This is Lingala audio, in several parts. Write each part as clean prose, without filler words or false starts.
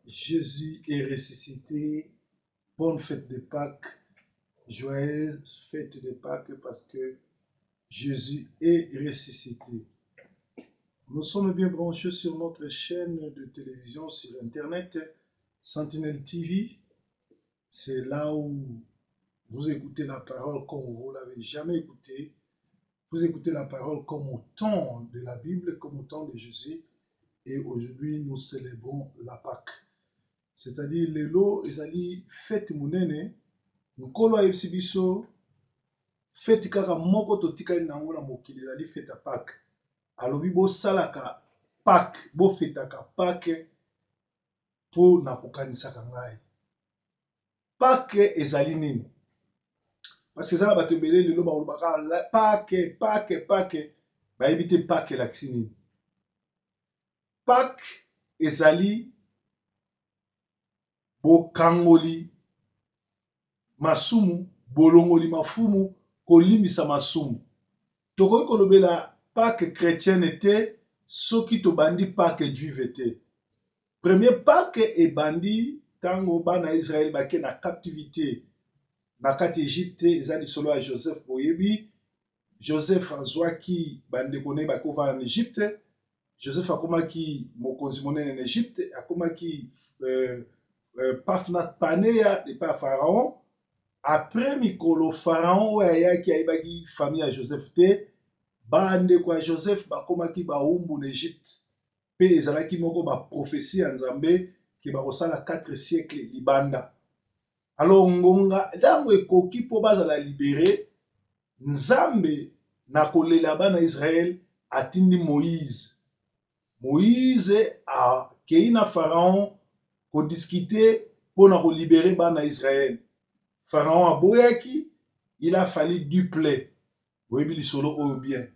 Jésus est ressuscité. Bonne fête de Pâques. Joyeuse fête de Pâques parce que Jésus est ressuscité. Nous sommes bien branchés sur notre chaîne de télévision sur Internet, Sentinelle TV. C'est là où vous écoutez la parole comme vous ne l'avez jamais écoutée. Vous écoutez la parole comme au temps de la Bible, comme au temps de Jésus. Et aujourd'hui, nous célébrons la Pâque. C'est-à-dire, lelo ezali fête monene, nkolo ayebisi biso fête kaka moko totikali nango na mokili ezali fête ya Pâque. Alobi bosalaka Pâque, bofetaka Pâque mpo na kokanisaka ngai. Pâque ezali nini? Parce que eza na bato ebele lelo balobaka Pâque, bayebi te Pâque elakisi nini. Pâque ezali bokangoli masumu, bolongoli mafumu, kolimbisa masumu. Tokoki kolobela Pâque chrétienne te, soki tobandi Pâque juive te. Premier Pâque ebandi tango bana Israël bake na captivité na kati Égypte, eza lisolo ya Joseph boyebi. Joseph azwaki bandeko ne bakova en Égypte. Joseph akomaki mokonzi monene en Égypte, akomaki Pafnat Paneya epai ya Pharaon. Après mikolo Pharaon oyo ayaki ayebaki famille ya Joseph te, bandeko ya Joseph bakomaki baumbu na Égypte. Pe ezalaki moko baprophétie ya Nzambe ki bakosala 4 siècles libanda. Alors ngonga ntango ekoki mpo bazala libéré, Nzambe na kolela bana Israël atindi Moïse. Moïse akei na Pharaon kodiskite mpo na kolibere bana Israël. Pharaon aboyaki, il a fallu du plaid. Oyebi lisolo oyo bien.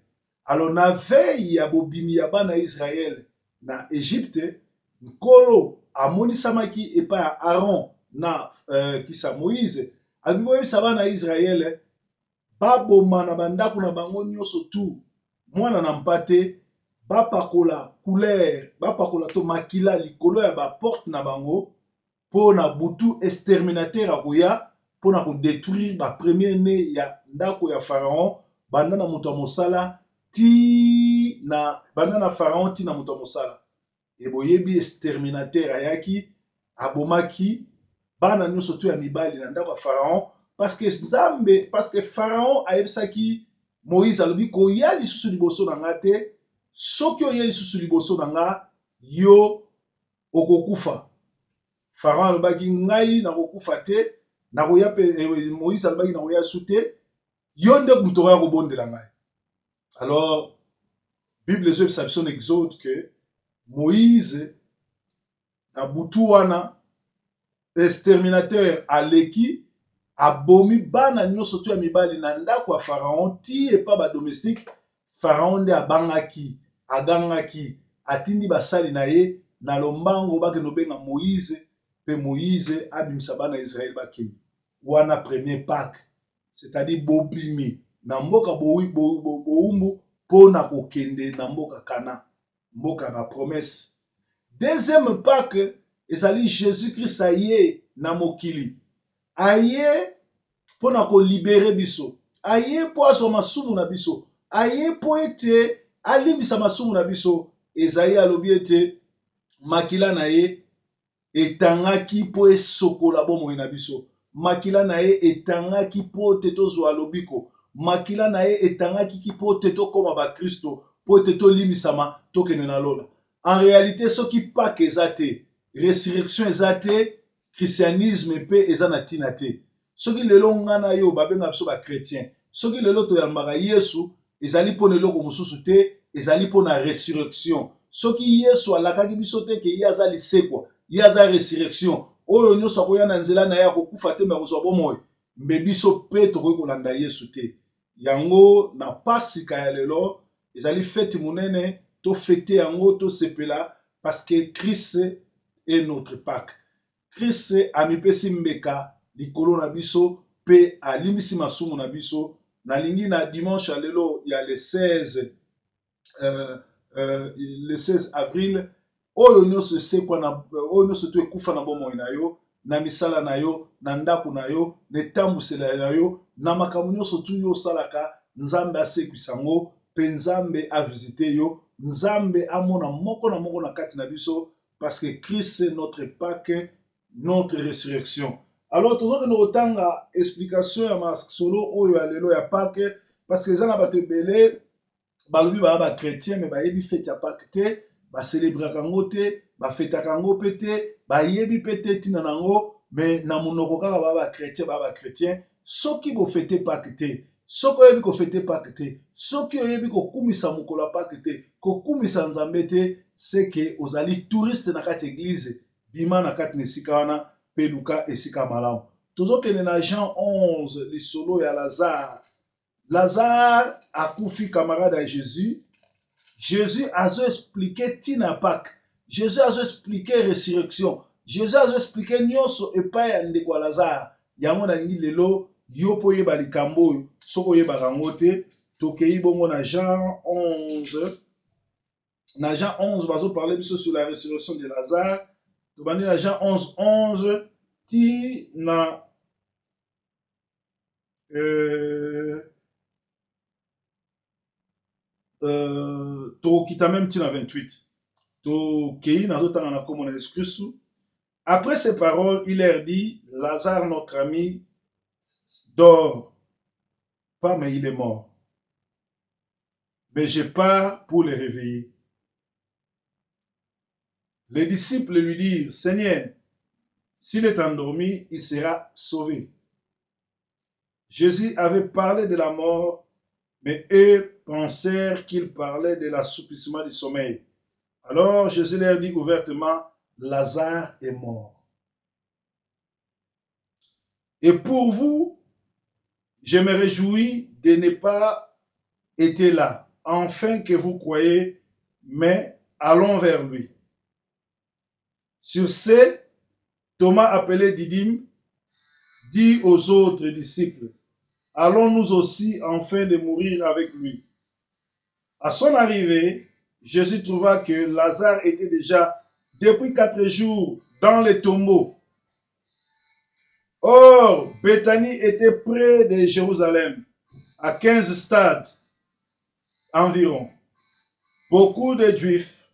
Alors na veille ya bobimi ya bana Israël na Égypte, nkolo amonisamaki epai ya Aaron na kisa Moïse, alobaki boyebisa bana Israël baboma na bandako na bango nyonso tu mwana na mpate, bapakola couleur, bapakola to makila likolo ya baporte na bango mpo na butu exterminateur akoya mpo na kodétruire bapremier né ya ndako ya Pharaon, banda na moto ya mosala banda na Pharaon ti na moto ya mosala. E boyebi exterminateur ayaki abomaki bana nyonso tu ya mibali na ndako ya Pharaon, parce que Pharaon ayebisaki Moïse alobi koya lisusu liboso na nga te, soki oye lisusu liboso na nga yo okokufa. Pharaon alobaki ngai nakokufa te, nakoya pe Moïse alobaki nakoya su te, yo nde moto okoya kobondela ngai. Alors Bible ezobisa biso na Exode que Moïse na butu wana exterminateur aleki abomi bana nyonso tu ya mibali na ndako ya Pharaon ti epa ba domestique. Pharaon nde agangaki atindi basali na ye na lombango bakende kobenga Moïse, pe Moïse abimisa bana Israël bakende wana premier Pâque, c'est-à-dire bobimi na mboka boumbu mpo na kokende na mboka Kana, mboka ba promesse. Deuxième Pâque ezali Jésus-Christ aye na mokili, aye mpo na kolibere biso, aye mpo azwa masumu na biso, aye mpo ete alimbisa masumu na biso. Ezayi alobi ete makila na ye etangaki mpo esokola bomoi na biso, makila na ye etangaki mpo te tozwa lobiko, makila na ye etangaki mpo te tokoma bakristo, mpo te tolimbisama tokende na lola. En réalité soki Pâque eza te, résurrection eza te, christianisme mpe eza na ntina te. Soki lelo nga na yo babenga biso bakretien, soki lelo toyambaka Yesu, ezali mpo na eloko mosusu te, ezali mpo na résurrection. Soki Yesu alakaki biso te ke ye aza lisekwa, ye aza résurrection, oyo nyonso akoya na nzela na ye akokufa te me akozwa bomoi, mbe biso mpe tokoki kolanda Yesu te. Yango na Pasika ya lelo ezali fete monene, to fete yango, to sepela, parce que Christ est notre Pâque. Christ amipesi mbeka likolo na biso pe alimbisi masumu na biso. Nalingi na dimanche lelo ya le 16 avril oyo nyonso esekwa na oyo nyonso to ekufa na bomoi na yo, na misala na yo, na ndako na yo, na etambusela na yo, na makambo nyonso tu yo osalaka, nzambe asekwisa yango mpe nzambe avisite yo, nzambe amona moko na moko na kati na biso, parce que Christ c'est notre Pâque, notre résurrection. Alors tozokende kotanga explication ya masolo oyo ya lelo ya Pâque, parce que eza na bato ebele balobi baya bakretien me bayebi fete ya Pâque te, baselebraka yango te, bafetaka yango mpe te, bayebi mpe te ntina nango, me na monoko kaka baya bakretien. Soki bofete Pâque te, soki oyebi kofete Pâque te, soki oyebi kokumisa mokolo ya Pâque te, kokumisa nzambe te, seke ozali touriste na kati église, bima na kati na esika wana mpe luka esika malamu. Tozokende na Jean 11 lisolo ya Lazare. Lazare akufi camarade ya Jésus. Jésus azo expliqué tina Pâque. Jésus azo expliqué résurrection. Jésus azo expliqué nyonso epai ya ndeko ya Lazare. Yango nalingi lelo yo po yeba likambo oyo soko oyebaka yango te. Tokei bongo na Jean 11. Na Jean 11 bazo parler biso sur la résurrection de Lazare. Tobandi na Jean 11 ti na tokokita même ti na 28. Tokei nazotanga na kombo na Yesu Kristu. Après ces paroles, il leur dit, Lazare, notre ami, dort. Pas, mais il est mort. Mais je pars pour le réveiller. Les disciples lui dirent, Seigneur, s'il est endormi, il sera sauvé. Jésus avait parlé de la mort, mais eux pensèrent qu'il parlait de l'assouplissement du sommeil. Alors Jésus leur dit ouvertement, Lazare est mort. Et pour vous, je me réjouis de ne pas être là, afin que vous croyez, mais allons vers lui. Sur ce, Thomas, appelé Didyme, dit aux autres disciples, allons nous aussi enfin de mourir avec lui. À son arrivée, Jésus trouva que Lazare était déjà depuis 4 jours dans le tombeau. Or, Béthanie était près de Jérusalem, à 15 stades environ. Beaucoup de Juifs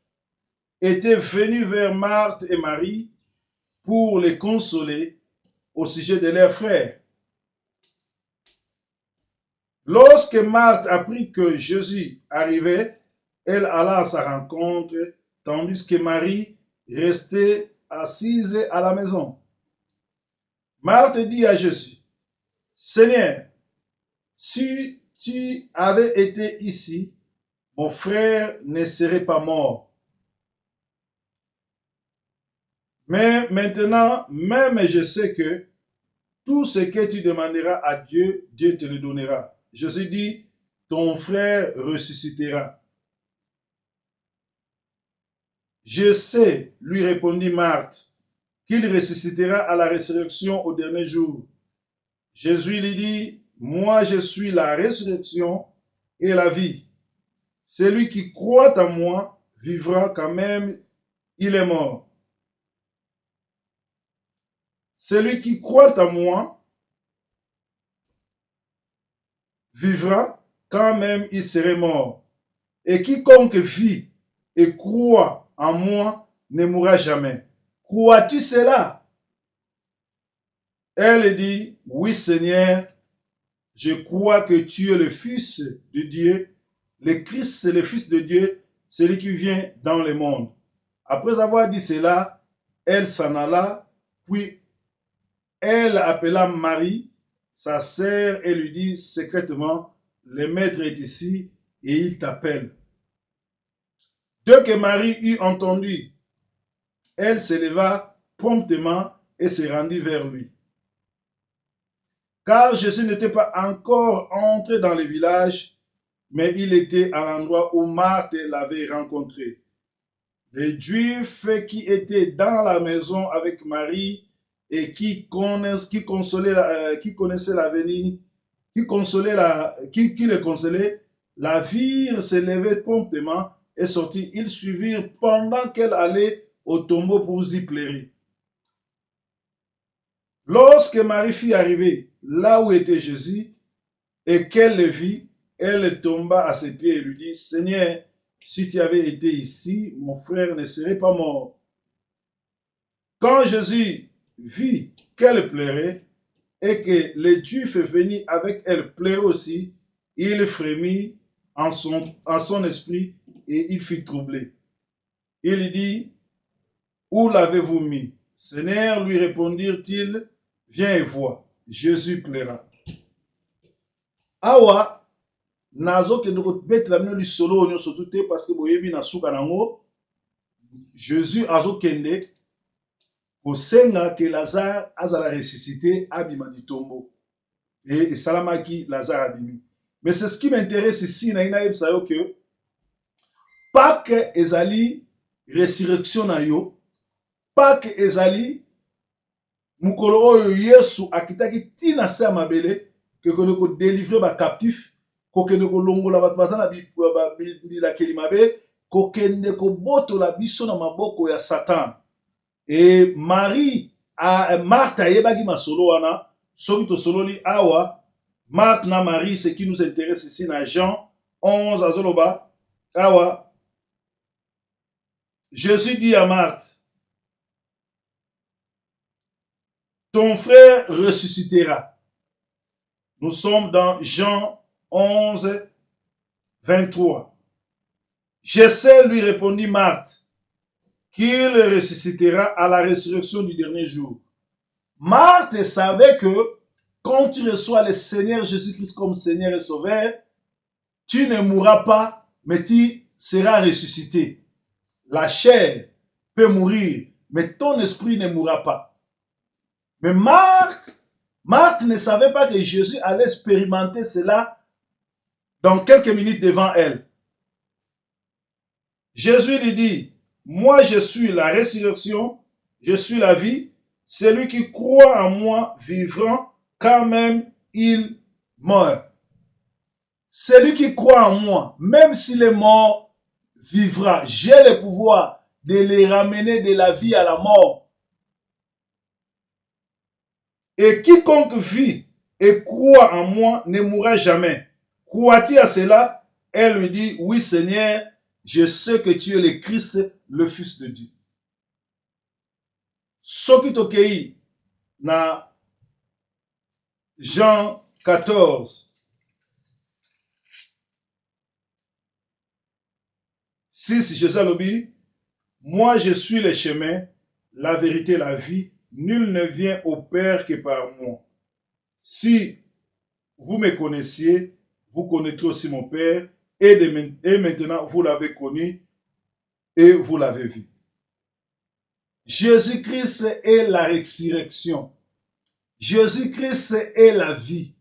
étaient venus vers Marthe et Marie pour les consoler au sujet de leurs frères. Lorsque Marthe apprit que Jésus arrivait, elle alla à sa rencontre, tandis que Marie restait assise à la maison. Marthe dit à Jésus, Seigneur, si tu avais été ici, mon frère ne serait pas mort. Mais maintenant, même je sais que tout ce que tu demanderas à Dieu, Dieu te le donnera. Jésus dit, ton frère ressuscitera. Je sais, lui répondit Marthe, qu'il ressuscitera à la résurrection au dernier jour. Jésus lui dit, moi je suis la résurrection et la vie. Celui qui croit en moi vivra quand même il est mort. Celui qui croit en moi vivra quand même il serait mort. Et quiconque vit et croit en moi ne mourra jamais. Crois-tu cela? Elle dit, oui Seigneur, je crois que tu es le Fils de Dieu, le Christ, c'est le Fils de Dieu, celui qui vient dans le monde. Après avoir dit cela, elle s'en alla, puis elle appela Marie, sa sœur, et lui dit secrètement, le maître est ici et il t'appelle. Dès que Marie eut entendu, elle se leva promptement et se rendit vers lui. Car Jésus n'était pas encore entré dans le village, mais il était à l'endroit où Marthe l'avait rencontré. Les Juifs qui étaient dans la maison avec Marie et qui consolaient la virent se lever promptement est sortie, ils suivirent pendant qu'elle allait au tombeau pour y pleurer. Lorsque Marie fut arrivée là où était Jésus et qu'elle le vit, elle tomba à ses pieds et lui dit, Seigneur, si tu avais été ici, mon frère ne serait pas mort. Quand Jésus vit qu'elle pleurait et que les Juifs venus avec elle pleuraient aussi, il frémit en son esprit et il fut troublé. Il dit, où l'avez-vous mis? Seigneur, lui répondirent-ils, viens et vois. Jésus pleura. Awa, nazo kende kobetela bino lisolo nyonso te parce que boyebi na suka nango Jésus azokende kosenga ke Lazare azala ressuscité abima di tombeau et esalamaki Lazare abimi. Mais c'est ce qui m'intéresse ici na ina yebisa yo que Pâques ezali résurrection na yo, Pâques ezali mukolo oyo Yesu akitaki tina se ya mabele kokende kodélivre bacaptif, kokende kolongola bato baza na bilakeli mabe, kokende kobotola biso na maboko ya Satan. Et Marthe ayebaki masolo wana, soki tosololi awa, Marthe na Marie, ce qui nous intéresse ici na Jean 11 azoloba, awa, Jésus dit à Marthe, ton frère ressuscitera. Nous sommes dans Jean 11, 23. Je sais, lui répondit Marthe, qu'il ressuscitera à la résurrection du dernier jour. Marthe savait que quand tu reçois le Seigneur Jésus-Christ comme Seigneur et Sauveur, tu ne mourras pas, mais tu seras ressuscité. La chair peut mourir, mais ton esprit ne mourra pas. Mais Marthe ne savait pas que Jésus allait expérimenter cela dans quelques minutes devant elle. Jésus lui dit, moi je suis la résurrection, je suis la vie, celui qui croit en moi vivra quand même il meurt. Celui qui croit en moi, même s'il est mort, vivra. J'ai le pouvoir de les ramener de la vie à la mort. Et quiconque vit et croit en moi ne mourra jamais. Crois-tu à cela? Elle lui dit, oui Seigneur, je sais que tu es le Christ, le Fils de Dieu. Soki tokei na Jean 14, 6, Jésus alobi, moi je suis le chemin, la vérité, la vie. Nul ne vient au Père que par moi. Si vous me connaissiez, vous connaîtrez aussi mon Père, et maintenant vous l'avez connu et vous l'avez vu. Jésus-Christ est la résurrection. Jésus-Christ est la vie.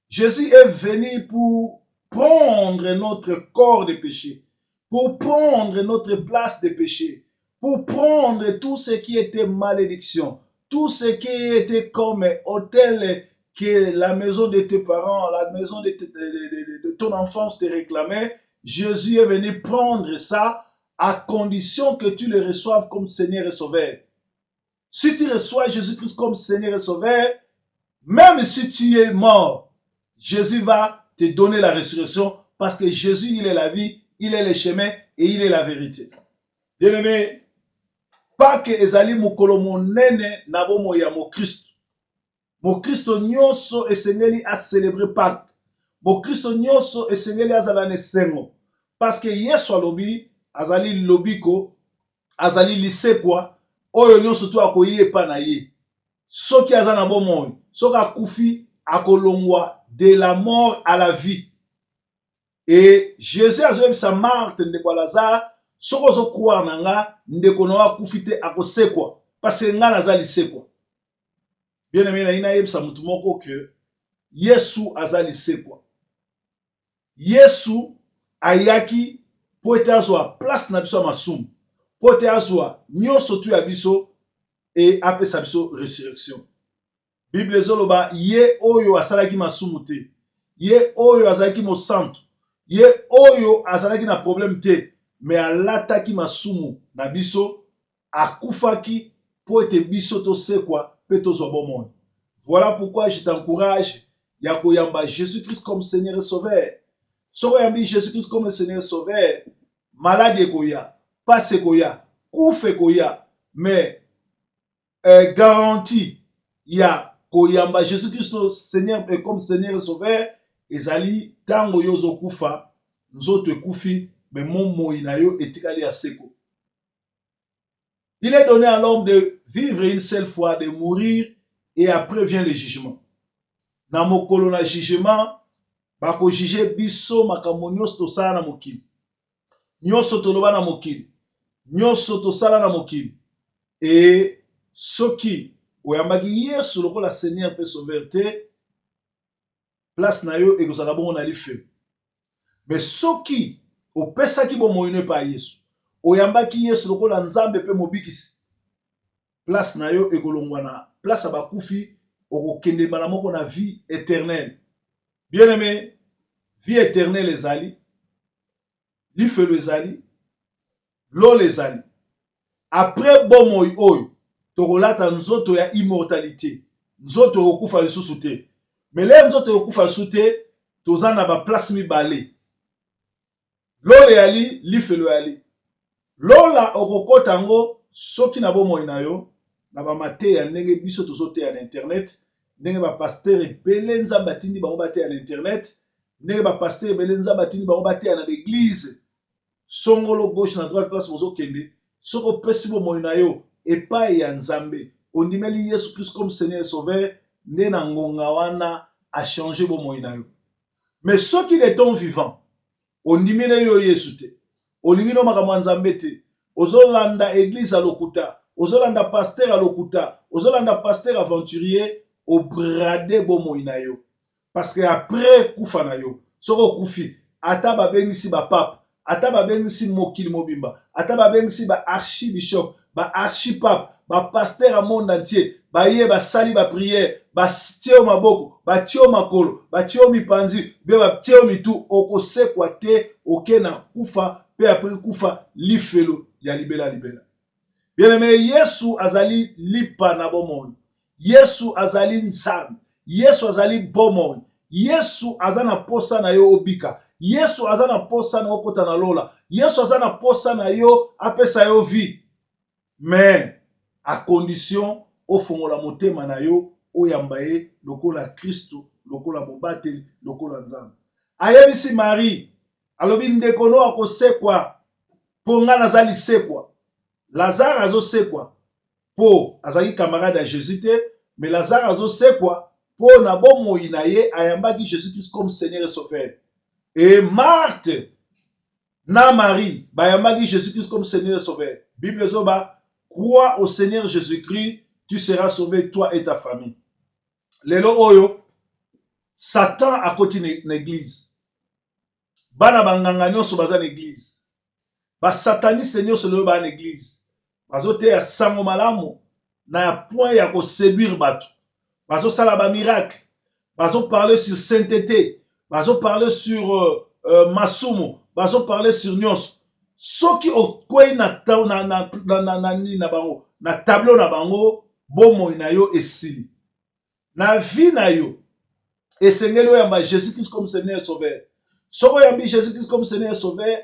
Jésus est venu pour prendre notre corps de péché, pour prendre notre place de péché, pour prendre tout ce qui était malédiction, tout ce qui était comme hôtel que la maison de tes parents, la maison de ton enfance te réclamait. Jésus est venu prendre ça à condition que tu le reçoives comme Seigneur et Sauveur. Si tu reçois Jésus-Christ comme Seigneur et Sauveur, même si tu es mort, Jésus va te donner la résurrection parce que Jésus, il est la vie, il est le chemin et il est la vérité. Bien-aimé, Pâques ezali mokolo monene na bomo ya Mokristo. Mokristo nyonso esengeli a célébrer Pâques. Mokristo nyonso esengeli azala nesengo. Parce que Yesu alobi, azali lobiko, azali lisekwa, oyo nyonso to akoyi epa na ye. Soki aza na bomoi, soki akufi akolongwa de la mort à la vie. Et Jésus a dit à Marthe ndeko Lazare, soko zo croire na nga ndeko na akufi te akosekwa parce que nga naza lisekwa. Bien aimé na ina yebisa mutu moko que Yesu aza lisekwa. Yesu ayaki po ete azwa place na biso masumu, po ete azwa nyonso tu ya biso et apesa biso résurrection. Bible ezoloba ye oyo asalaki masumu te, ye oyo azalaki mosantu, ye oyo azalaki na problème te, mais alataki masumu na biso, akufaki po ete biso tosekwa pe tozwa bomoi. Voilà pourquoi je t'encourage ya koyamba Jésus-Christ comme Seigneur et Sauveur. Soko yambi Jésus-Christ comme Seigneur et Sauveur, malade ekoya, passe ekoya, kufa ekoya, mais garantie ya koyamba Jésus-Christ Seigneur comme Seigneur et Sauveur, ezali tango yozo kufa, nzoto ekufi, mais mon moi na yo etikali ya seko. Il est donné à l'homme de vivre une seule fois, de mourir, et après vient le jugement. Na mokolo na jugement, bako juge biso makambo nyonso tosala na mokili. Nyonso toloba na mokili. Nyonso tosala na mokili. Et soki oyambaki Yesu lokola Seigneur pe Sauveur te, place na yo ekozala bongo na life. Mais soki opesaki bomoi pa Yesu, oyambaki Yesu lokola Nzambe pe mobikisi, place na yo ekolongwa na place ya bakufi, okokende mbala moko na vie éternelle. Bien aimé, vie éternelle ezali, lifelo ezali, lolo ezali. Après bomoi oyo, tokolata nzoto ya immortalité, nzoto okokufa lisusu te. Mais le nzoto okokufa lisusu te, toza na ba place mibale. Lolo yali, lifelo yali. Lola okokota ngo soki na bomoi na yo, na ba mateya ndenge biso tozoteya na internet, ndenge ba pasteur ebele Nzambe atindi bango bateya na internet, ndenge ba pasteur ebele Nzambe atindi bango bateya na l'église. Songolo gauche na droite place bozokende, soko opesi bomoi na yo epai ya Nzambe, ondimeli Yesu Christ comme Seigneur et Sauveur, nde na ngonga wana a changé bomoi na yo. Mais soki de ton vivant, ondimeli yo Yesu te, olingi no makambo ya Nzambe te, ozolanda église à lokuta, ozolanda pasteur à lokuta, ozolanda pasteur aventurier, obrade bomoi na yo. Parce que après kufa na yo, soko kufi, ata babengisi ba pape, ata babengisi mokili mobimba, ata babengisi ba archibishop, ba archipape, ba pasteur à monde entier, ba ye ba sali ba prière, ba tio maboko, ba tio makolo, ba tio mipanzi, ba tio mitu, okosekwa te, oke na kufa, pe après kufa, lifelo ya libela libela. Bien aimé, Yesu azali lipa na bomoi. Yesu azali Nzambe. Yesu azali bomoi. Yesu azana posa na yo obika. Yesu azana posa na okota na lola. Yesu azana posa na yo apesa yo vie. Mais à condition ofongola motema na yo oyamba ye lokola Kristo, lokola mobate, lokola Nzambe. Ayebisi Marie, alobi ndeko no akosekwa po nga nazali sekwa. Lazare azosekwa po azali camarade ya Jésus te, mais Lazare azosekwa po na bomoi na ye ayambaki Jésus-Christ comme Seigneur et Sauveur. Et Marthe na Marie bayambaki Jésus-Christ comme Seigneur et Sauveur. Bible zoba, crois au Seigneur Jésus-Christ, tu seras sauvé toi et ta famille. Lelo oyo Satan a koti na église. Bana banganga nyonso baza na église. Ba sataniste nyonso lelo ba na église. Bazote ya sango malamu na ya point ya ko séduire bato. Bazo sala ba miracle. Bazo parler sur sainteté. Bazo parler sur masumu. Bazo parler sur nyonso. Soki okwei na bango, na tableau na bango, bomoi na yo esili. Na vie na yo, esengeli oyamba Jésus-Christ comme Seigneur et Sauveur. Soko yambi Jésus-Christ comme Seigneur et Sauveur,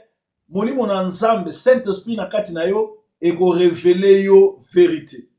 molimo na Nzambe, Saint-Esprit na kati na yo, eko révéler yo vérité.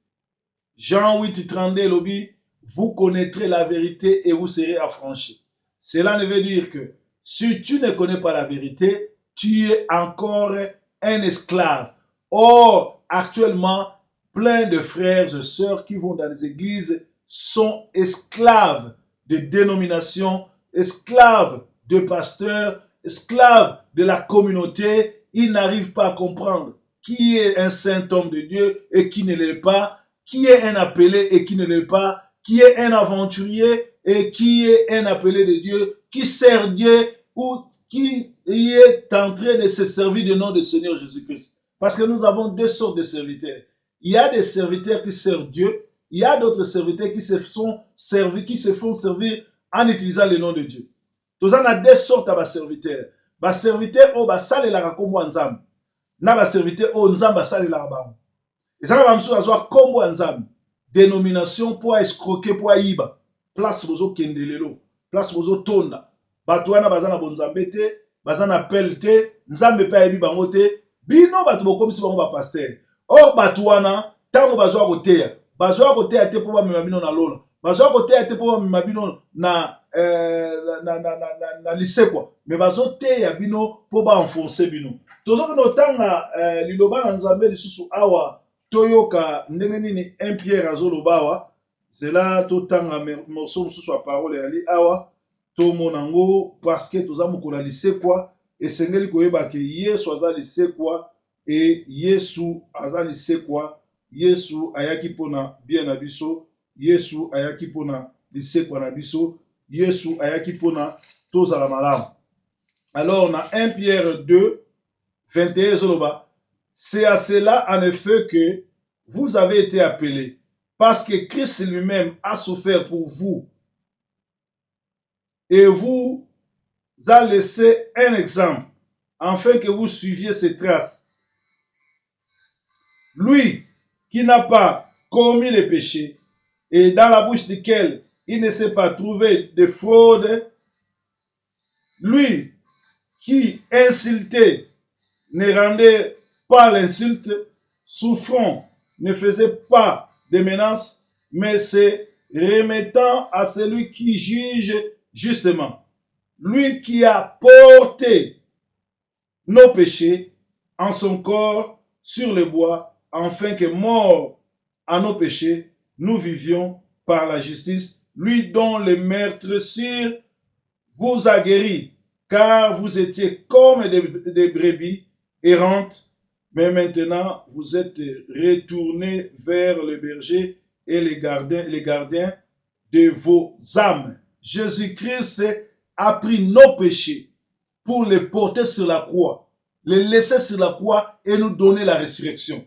Jean 8:32 lobi, vous connaîtrez la vérité et vous serez affranchis. Cela ne veut dire que si tu ne connais pas la vérité, tu es encore un esclave. Or, actuellement, plein de frères et sœurs qui vont dans les églises sont esclaves de dénominations, esclaves de pasteurs, esclaves de la communauté. Ils n'arrivent pas à comprendre qui est un saint homme de Dieu et qui ne l'est pas, qui est un appelé et qui ne l'est pas, qui est un aventurier et qui est un appelé de Dieu, qui sert Dieu ou qui est en train de se servir du nom du Seigneur Jésus-Christ. Parce que nous avons deux sortes de serviteurs. Il y a des serviteurs qui servent Dieu, il y a d'autres serviteurs qui se font servir en utilisant le nom de Dieu. Nous avons deux sortes de serviteurs. Les serviteurs, ils sont les na baserviteur oyo nzambe asalelaka bango. ezala bamosusu azwa kombo ya nzambe dénomination mpo escroquer mpo ayiba place bozokende lelo, place bozotonda. Bato wana baza na bonzambe te, baza na pele te, nzambe mpe ayebi bango te, bino bato bokomisi bango bapaster. Or bato wana ntango bazwa koteya te mpo bamema bino na lola, bazwa koteya te mpo bamema bino na lisekwa, me bazoteya bino mpo baenfonce bino. Tozokende otanga liloba na nzambe lisusu awa toyoka ndenge nini 1 Pierre azoloba awa. Zela totanga morceau mosusu ya parole yali awa tomona ngo parce que toza mokolo ya lisekwa, esengeli koyeba ke Yesu aza lisekwa, e Yesu aza lisekwa. Yesu ayaki mpona bien na biso, Yesu ayaki mpona lisekwa na biso, Yesu ayaki mpona tozala malamu. Alors na 1 Pierre 2 21 ezoloba, c'est à cela en effet que vous avez été appelés, parce que Christ lui-même a souffert pour vous et vous a laissé un exemple, afin que vous suiviez ses traces. Lui qui n'a pas commis le péché, et dans la bouche duquel il ne s'est pas trouvé de fraude, lui qui insultait ne rendait pas l'insulte, souffrant ne faisait pas de menaces, mais se remettant à celui qui juge justement. Lui qui a porté nos péchés en son corps sur le bois, afin que mort à nos péchés, nous vivions par la justice. Lui dont le meurtrissure vous a guéris, car vous étiez comme des brebis errantes, mais maintenant vous êtes retournés vers le berger et les gardiens de vos âmes. Jésus-Christ a pris nos péchés pour les porter sur la croix, les laisser sur la croix et nous donner la résurrection.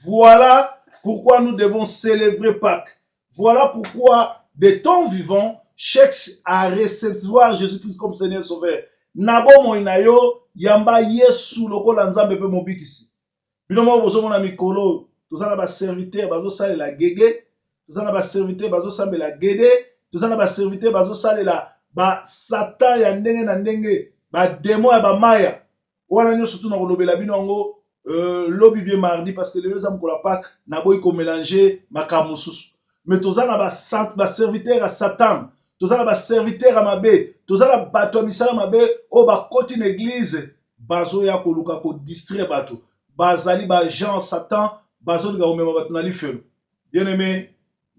Voilà pourquoi nous devons célébrer Pâques. Voilà pourquoi, de temps vivant, cherche à recevoir Jésus-Christ comme Seigneur Sauveur. Nabo moinayo yamba Yesu lokola nzambe pe mobikisi. Bino mo bozo mona mikolo, tozana ba serviteur bazo salela gege, tozana ba serviteur bazo sambela gede, tozana ba serviteur bazo salela ba satan ya ndenge na ndenge, ba démon ya ba maya. Wana nyo surtout na kolobela bino ngo lobi bien mardi parce que les deux âmes ko la Pâques na boy ko mélanger makamususu. Mais tozana ba serviteur à Satan, tozana ba serviteur à mabe, tozana bato ya misala mabe o ba koti na église bazo ya koluka ko distraire bato, bazali ba Jean Satan, bazo liga omema bato na lifelo. Bien aimé,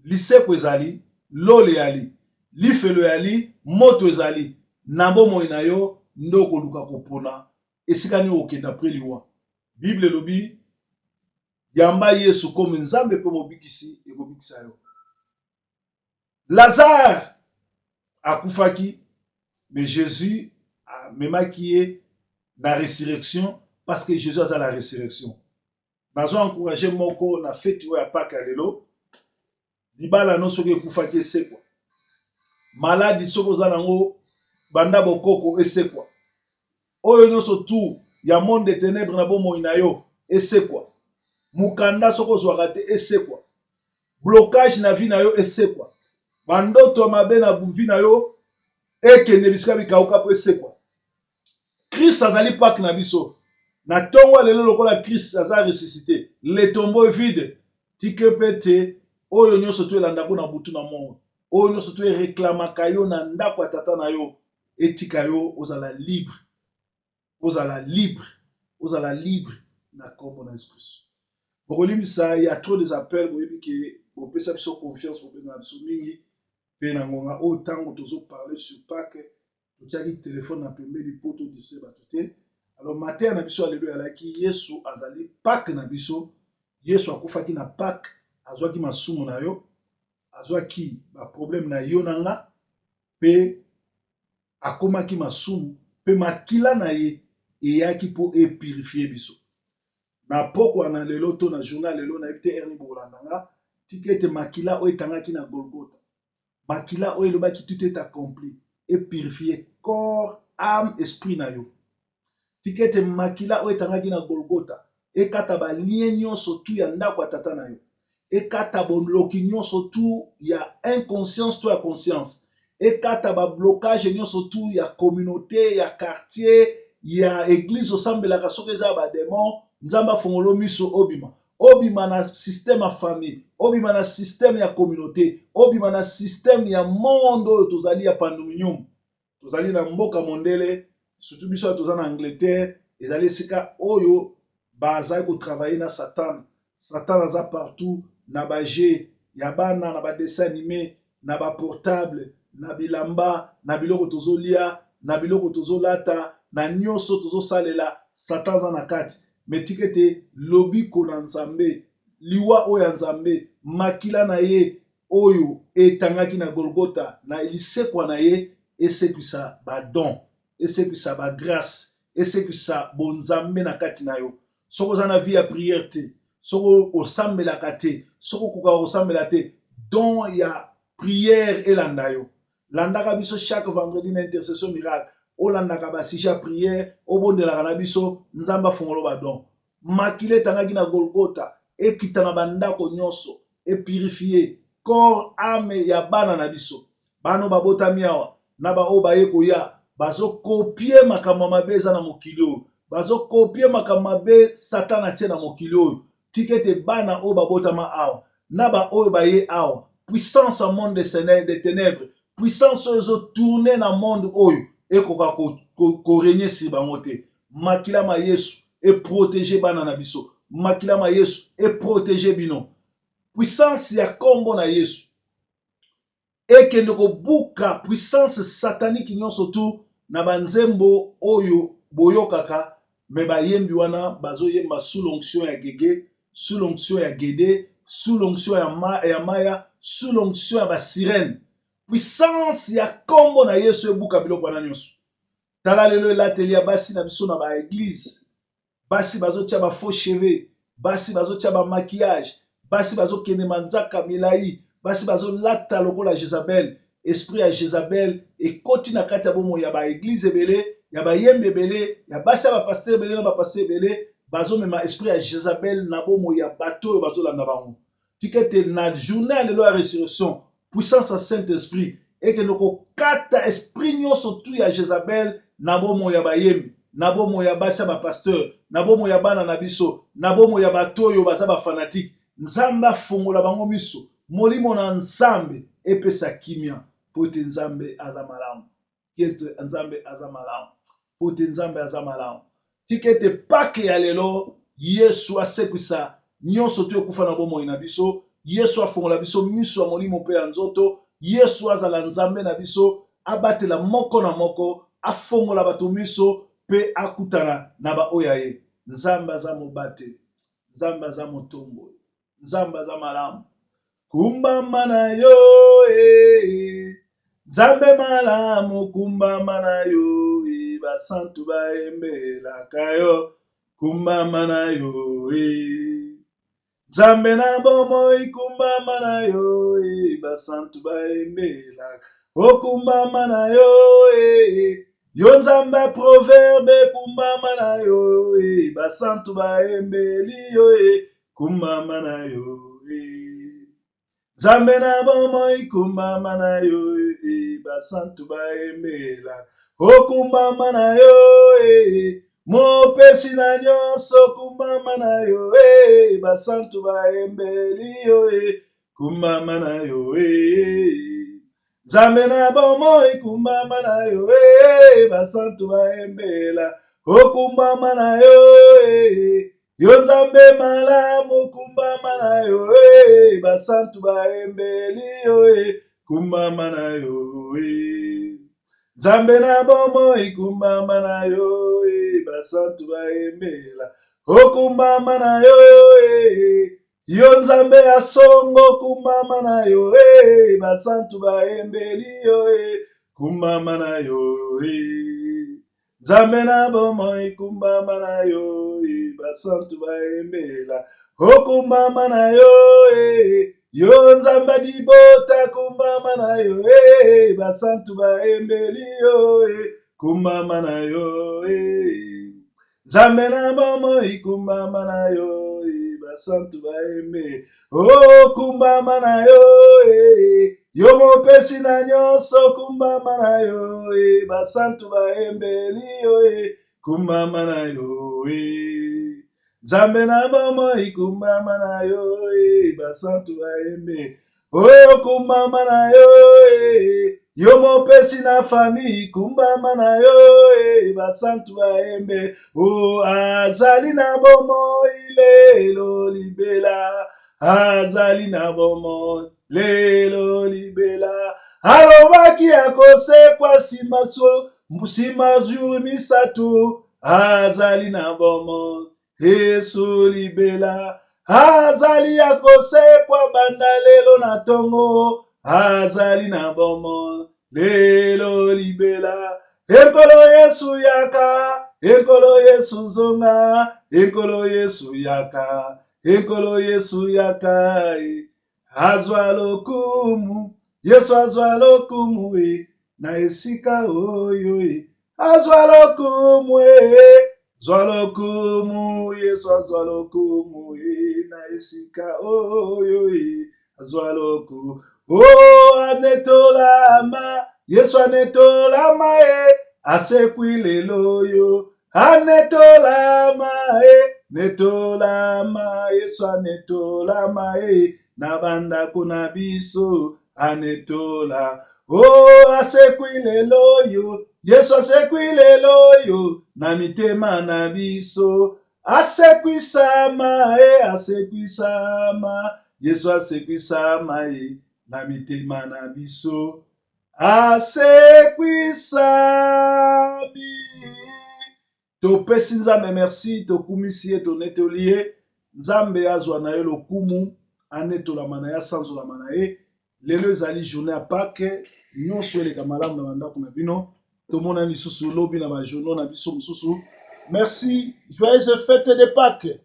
liseko ezali, lole yali, lifelo yali, moto ezali, nambo moina yo ndoko luka kopona, esika ni okenda pre liwa. Bible lobi yamba Yesu comme nzambe pe mobikisi e mobikisa yo. Lazare akufaki, mais Jésus a memaki na résurrection parce que Jésus a la résurrection. Nazo encourager moko na fête ya Pâques lelo. Libala no soki ekufaki esekwa. Maladi soko za nango banda bokoko esekwa. Oyo nyonso tu ya monde de ténèbres na bomoi na yo esekwa. Mukanda soko zwaka te esekwa. Blocage na vie na yo esekwa. Bandoto mabe na buvi na yo ekende bisika bikauka po esekwa. Christ azali Pâques na biso. Na tongo lelo lokola Christ aza ressuscité. Le tombeau est vide. Tike pete oyo nyonso to elanda ko na butu na mongo. Oyo nyonso to réclamaka yo na ndako ya tata na yo etika yo ozala libre. Ozala libre. Ozala libre na kombo na Jésus. Bokolimisa ya trop des appels boyebi ke bopesa biso confiance bobenga biso mingi pe na ngonga o tango tozo parler sur Pâques totiaki téléphone na pembeni po to dise bato te. Alors matin na biso alléluia alaki Yesu azali Pâques na biso. Yesu akufaki na Pâques, azwaki masumu na yo, azwaki ba problème na yo nanga pe akomaki masumu pe makila na ye eyaki po epurifier biso. Na poko na lelo to na journal lelo na ebite erni bolandanga tikete makila o etangaki na Golgotha. Makila o elobaki tout est accompli et purifier corps, âme, esprit na yo. Tikete makila o etangaki na Golgotha. ekata balien nyonso tu ya ndako ya tata na yo, ekata boloki nyonso tu ya inconscience to ya conscience, ekata bablocage nyonso tu ya communauté, ya quartier, ya église osambelaka soki eza bademon, nzambe afongolo miso obima, obima na système ya famille, obima na système ya communauté, obima na système ya monde oyo tozali ya panduminium, tozali na mboka mondele, surtout biso ya toza na Angleterre, ezali esika oyo bazali kotravaille na satan. Satan aza partout, na baje ya bana, na badessin animé, na baportable, na bilamba, na biloko tozolia, na biloko tozolata, na nyonso tozosalela, satan aza na kati. Metike te lobiko na nzambe, liwa oyo ya nzambe, makila na ye oyo etangaki na Golgotha, na lisekwa na ye esekwisa badon, esekwisa bagrâce, esekwisa bonzambe na kati na yo. Soko oza na vie ya prière te, soko osambelaka te, soko okokaka kosambela te, don ya prière elanda yo. Landaka biso chaque vendredi na intercession miracle, olandaka basije ya prière, obondelaka na biso, nzambe afongolo badon. Makila etangaki na Golgotha ekita na bandako nyonso, epurifie corps ame ya bana na biso. Bano babotami awa na baoyo baye koya bazokopie makambo mabe eza na mokili oyo, bazokopie makambo mabe Satan atie na mokili oyo. Tikete bana oyo babotama awa na baoyo baye awa, puissance ya monde des ténèbres, puissance oyo ezotourne na monde oyo ekoka korenye si bango te. Makila ma Yesu eprotege bana na biso, makila ma Yesu eprotege bino. Puissance ya kombo na Yesu ekende kobuka puissance satanique nyonso tu na banzembo oyo boyokaka, me bayembi wana bazoyemba sous l'onction ya Gege, sous l'onction ya Gede, sous l'onction ya Maya, sous l'onction ya basirene. Puissance ya kombo na Yesu ebuka biloko wana nyonso. Tala lelo elateli ya basi na biso na ba église, basi bazotia ba faux cheveux, basi bazotia ba maquillage, basi bazokende manzaka milai, basi bazolata lokola Jezabel. Esprit ya Jezabel ekoti na kati ya bomo ya ba église ebele, ya ba yembe ebele, ya basi ya ba pasteur ebele na ba pasteur ebele, bazomema esprit ya Jezabel na bomo ya bato oyo bazolanda bango. Tikete na journée ya lelo ya résurrection, puissance ya Saint-Esprit ekende kokata esprit nyonso tu ya Jezabel na bomo ya bayembi, na bomo ya basi ya ba pasteur, na bomo ya bana na biso, na bomo ya bato oyo baza ba fanatique. Nzambe afongola bango miso, molimo na nzambe epesa kimia, pote nzambe aza malamu, kiete nzambe aza malamu, pote nzambe aza malamu. Tikete pake ya lelo, Yesu asekwisa nyonso tu ekufa na bomoi na biso, Yesu afongola biso miso ya molimo mpe ya nzoto, Yesu azala nzambe na biso, abatela moko na moko, afongola bato miso pe akutana na baoya ye. Nzambe aza mobate, nzambe aza motombo, nzambe aza malamu. Kumbama na yo nzambe malamu, kumbama na yo basantu baembelaka yo, kumbama na yo nzambe na bomoi, kumbama na yo basantu baembelaka, okumbama na yo yo nzambe proverbe, kumbama na yo basantu baembeli yo kumbama na yo nzambe na bomoi, kumbama na yo basantu baembela, okumbama na yo mopesi na nyonso, kumbama na yo basantu baembeli yo kumbama na yo nzambe na bomoi, kumbama na yo basantu baembela, okumbama na yo yo nzambe malamu, kumbama na yo basantu baembeli yo kumbama na yo nzambe na bomoi, kumbama na yo basantu baembela, okumbama na yo yo nzambe ya songo, kumbama na yo basantu baembeli yo kumbama na yo nzambe na bomoi, kumbama na yo basantu baembela, okumbama na yo yo nzambe dibota, kumbama na yo basantu baembeli yo kumbama na yo Nzambe na bomoi kumbama na yo, basantu baembe. Oh, kumbama na yo, yo mopesi na nyonso, kumbama na yo, basantu baembeli yo, kumbama na yo, Nzambe na bomoi kumbama na yo, basantu baembe. Oh, kumbama na yo, yo mopesi na famille, kumbama na yo, basantu baembe. Oh, azali na bomoi lelo libela, azali na bomoi lelo libela. Alobaki akosekwa nsima jour misatu, azali na bomoi Yesu libela. Azali akosekwa banda lelo na tongo, azali na bomoi lelo libela. Ekolo Yesu yaka, ekolo Yesu zonga, ekolo Yesu yaka, ekolo Yesu yaka, azwa lokumu, Yesu azwa lokumu, na esika oyo, azwa lokumu, zwa lokumu, Yesu azwa lokumu, na esika oyo, azwa lokumu. Oh, anetolama, Yesu anetolama, asekwi lelo yo, anetolama, netolama, Yesu anetolama, na bandako na biso, anetola. Oh, asekwi lelo yo, Yesu asekwi lelo yo, na mitema na biso, asekwisama, asekwisama, Yesu asekwisama, na mitema na biso, asekwisami. Topesi Nzambe merci, tokumisi ye tonetoli ye. Nzambe azwa na ye lokumu, anetolama na ye, asanzolama na ye. Lelo ezali journée ya Pâques, nyonso eleka malamu na bandako na bino. Tomona lisusu lobi na bajournaux na biso mosusu. Merci, joyeuse fête de Pâques.